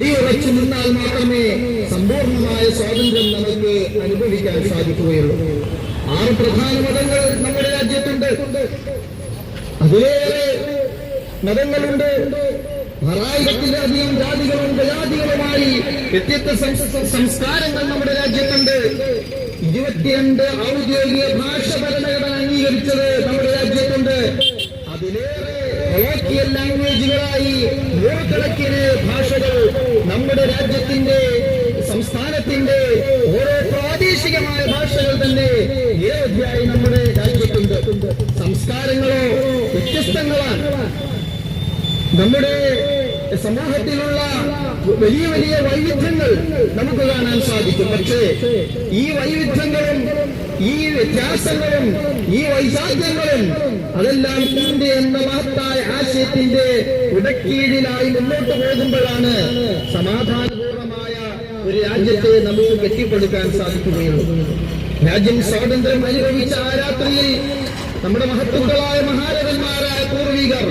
ഉറച്ചു നിന്നാൽ മാത്രമേ സമ്പൂർണമായ സ്വാതന്ത്ര്യം നമുക്ക് അനുഭവിക്കാൻ സാധിക്കുകയുള്ളൂ. 6 പ്രധാന മതങ്ങൾ നമ്മുടെ രാജ്യത്തുണ്ട്. അതിലേറെ മതങ്ങളുണ്ട്. 6000-ത്തിലധികം ജാതികളും ഉപജാതികളുമായി വ്യത്യസ്ത സംസ്കാരങ്ങൾ നമ്മുടെ രാജ്യത്തുണ്ട്. 22 ഔദ്യോഗിക ഭാഷ ഭരണഘടന അംഗീകരിച്ചത് നമ്മുടെ രാജ്യത്തുണ്ട്. അതിലേറെ കൊളോക്കിയൽ ലാംഗ്വേജുകളായി നൂറുകണക്കിന് ഭാഷകൾ നമ്മുടെ രാജ്യത്തിന്റെ സംസ്ഥാനത്തിന്റെ ഓരോ പ്രാദേശികമായ ഭാഷകൾ തന്നെ നിരവധിയായി നമ്മുടെ രാജ്യത്തുണ്ട്. സംസ്കാരങ്ങളോ വ്യത്യസ്തങ്ങളാണ്. നമ്മുടെ സമൂഹത്തിലുള്ള വലിയ വലിയ വൈവിധ്യങ്ങൾ നമുക്ക് കാണാൻ സാധിക്കും. പക്ഷേ ഈ വൈവിധ്യങ്ങളും ഈ വ്യത്യാസങ്ങളും ഈ വൈശാഖ്യങ്ങളും അതെല്ലാം ഇന്ത്യ എന്ന മഹത്തായ ആശയത്തിന്റെ ഉടക്കീഴിലായി മുന്നോട്ട് പോകുമ്പോഴാണ് സമാധാനപൂർണമായ ഒരു രാജ്യത്തെ നമുക്ക് കെട്ടിപ്പടുക്കാൻ സാധിക്കുകയുള്ളൂ. രാജ്യം സ്വാതന്ത്ര്യം അനുഭവിച്ച ആ രാത്രിയിൽ നമ്മുടെ മഹത്തുക്കളായ മഹാരഥന്മാരായ പൂർവികർ